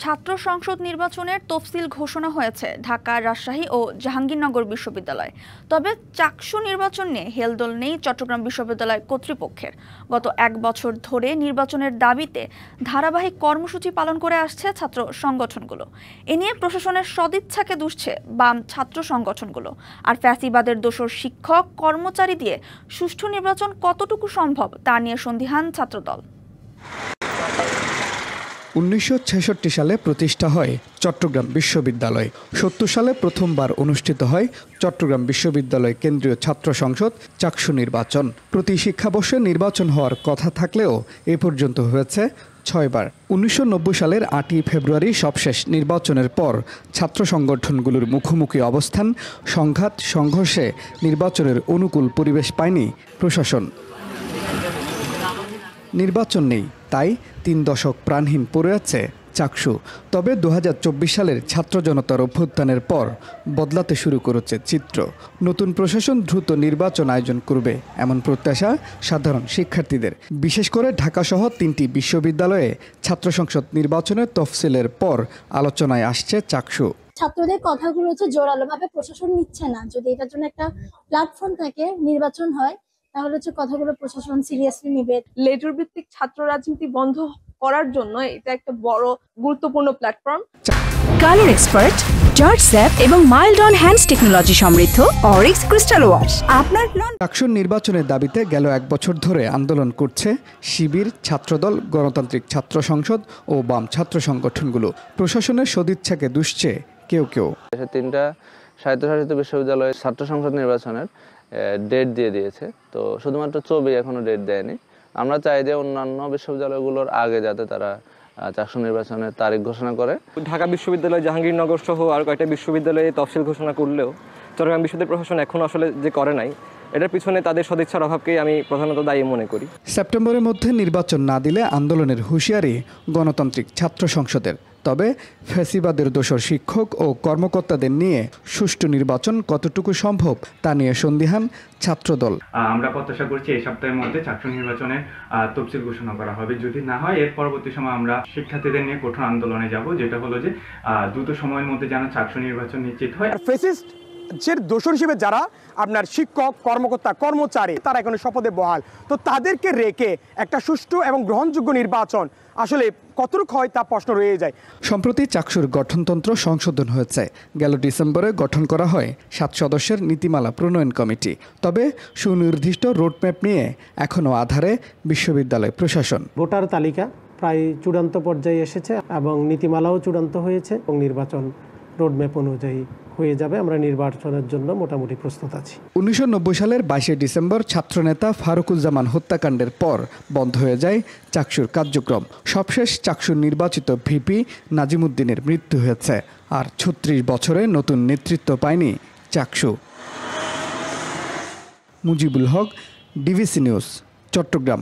ছাত্র সংসদ নির্বাচনের তফসিল ঘোষণা হয়েছে ঢাকা, রাজশাহী ও জাহাঙ্গীরনগর বিশ্ববিদ্যালয়। তবে চাকসু নির্বাচন নিয়ে হেলদোল নেই চট্টগ্রাম বিশ্ববিদ্যালয় কর্তৃপক্ষের। গত 1 বছর ধরে নির্বাচনের দাবিতে ধারাবাহিক কর্মসূচি পালন করে আসছে ছাত্র সংগঠনগুলো। এ নিয়ে প্রশাসনের সদিচ্ছাকে দুষছে বাম ছাত্র সংগঠনগুলো। আর ফ্যাসিবাদের দোসর শিক্ষক, কর্মচারী দিয়ে সুষ্ঠু নির্বাচন কতটুকু সম্ভব তা নিয়ে সন্দিহান ছাত্রদল। 1966 সালে প্রতিষ্ঠা হয় চট্টগ্রাম বিশ্ববিদ্যালয়। 70 সালে প্রথমবার অনুষ্ঠিত হয় চট্টগ্রাম বিশ্ববিদ্যালয় কেন্দ্রীয় ছাত্র সংসদ চাকসু নির্বাচন। প্রতি শিক্ষাবর্ষে নির্বাচন হওয়ার কথা থাকলেও এ পর্যন্ত হয়েছে 6 বার। 1990 সালের 8ই ফেব্রুয়ারি সবশেষ নির্বাচনের পর ছাত্র সংগঠনগুলোর মুখোমুখি অবস্থান, সংঘাত, সংঘর্ষে নির্বাচনের অনুকূল পরিবেশ পায়নি প্রশাসন। নির্বাচন নেই, তাই 3 দশক প্রাণহীন পড়ে আছে চাকসু। তবে 2024 সালের ছাত্র জনতার অভ্যুত্থানের পর বদলাতে শুরু করেছে চিত্র। নতুন প্রশাসন দ্রুত নির্বাচন আয়োজন করবে এমন প্রত্যাশা সাধারণ শিক্ষার্থীদের। বিশেষ করে ঢাকাসহ 3টি বিশ্ববিদ্যালয়ে ছাত্র সংসদ নির্বাচনের তফসিলের পর আলোচনায় আসছে চাকসু। ছাত্রদের কথাগুলো জোরালোভাবে প্রশাসন নিচ্ছে না। যদি এটার জন্য একটা প্ল্যাটফর্ম থাকে, নির্বাচন হয়, তাহলে কথাগুলো প্রশাসন সিরিয়াসলি নেবে। লেটার ভিত্তিক ছাত্র রাজনীতি বন্ধ করার জন্য এটা একটা বড় গুরুত্বপূর্ণ platform. Colour expert, George sap এবং মাইল্ড অন হ্যান্ডস টেকনোলজি সমৃদ্ধ অরিক্স ক্রিস্টাল ওয়াশ আপনার চাকসুর নির্বাচনের দাবিতে গেল 1 বছর ধরে আন্দোলন করছে শিবির, ছাত্রদল, গণতান্ত্রিক ছাত্র সংসদ ও বাম ছাত্র সংগঠনগুলো। প্রশাসনের সদিচ্ছাকে দুষছে কেউ কেউ। দেশের 3টা স্বায়ত্তশাসিত বিশ্ববিদ্যালয়ের ছাত্র সংসদ নির্বাচনের ডেট দিয়ে দিয়েছে, তো শুধুমাত্র চবি এখনো ডেট দেয়নি। আমরা চাই যে অন্যান্য বিশ্ববিদ্যালয়গুলোর আগে যাতে তারা চাকসু নির্বাচনের তারিখ ঘোষণা করে। ঢাকা বিশ্ববিদ্যালয়, জাহাঙ্গীরনগর সহ আর কয়েকটা বিশ্ববিদ্যালয়ে তফসিল ঘোষণা করলেও চট্টগ্রাম বিশ্ববিদ্যালয় প্রশাসন এখন আসলে যে করে নাই, এটার পিছনে তাদের সদিচ্ছার অভাবকেই আমি প্রধানত দায়ী মনে করি। সেপ্টেম্বরের মধ্যে নির্বাচন না দিলে আন্দোলনের হুঁশিয়ারি গণতান্ত্রিক ছাত্র সংসদের। তবে ফ্যাসিবাদের দোসর শিক্ষক ও কর্মকর্তাদের নিয়ে সুষ্ঠু নির্বাচন কতটুকু সম্ভব তা নিয়ে সন্দিহান ছাত্রদল। আমরা প্রত্যাশা করছি এই সপ্তাহের মধ্যে চাকসু নির্বাচনের তফসিল ঘোষণা করা হবে। যদি না হয় এর পরবর্তী সময় আমরা শিক্ষার্থীদের নিয়ে কঠোর আন্দোলনে যাব, যেটা হলো যে দ্রুত সময়ের মধ্যে যেন চাকসু নির্বাচন নিশ্চিত হয়। ফ্যাসিস্ট যে দোষর হিসেবে যারা আপনার শিক্ষক, কর্মকর্তা, কর্মচারী তারা এখন শপথে বহাল, তো তাদেরকে রেখে একটা সুষ্ঠু এবং গ্রহণযোগ্য নির্বাচন আসলে কতটুকু হয় তা প্রশ্ন রয়ে যায়। সম্প্রতি চাকসুর গঠনতন্ত্র সংশোধন হয়েছে। গেল ডিসেম্বরে গঠন করা হয় 7 সদস্যের নীতিমালা প্রণয়ন কমিটি। তবে সুনির্দিষ্ট রোডম্যাপ নিয়ে এখনও আধারে বিশ্ববিদ্যালয় প্রশাসন। ভোটার তালিকা প্রায় চূড়ান্ত পর্যায়ে এসেছে এবং নীতিমালাও চূড়ান্ত হয়েছে এবং নির্বাচন রোডম্যাপ অনুযায়ী হয়ে যাবে। আমরা নির্বাচনের জন্য মোটামুটি প্রস্তুত আছি। 1990 সালের 22 ডিসেম্বর ছাত্রনেতা ফারুকুজ্জামান হত্যাকাণ্ডের পর বন্ধ হয়ে যায় চাকসুর কার্যক্রম। সবশেষ চাকসুর নির্বাচিত ভিপি নাজিমুদ্দিনের মৃত্যু হয়েছে। আর 36 বছরে নতুন নেতৃত্ব পায়নি চাকসু। Mujibul Haque, DVC news, Chittagong.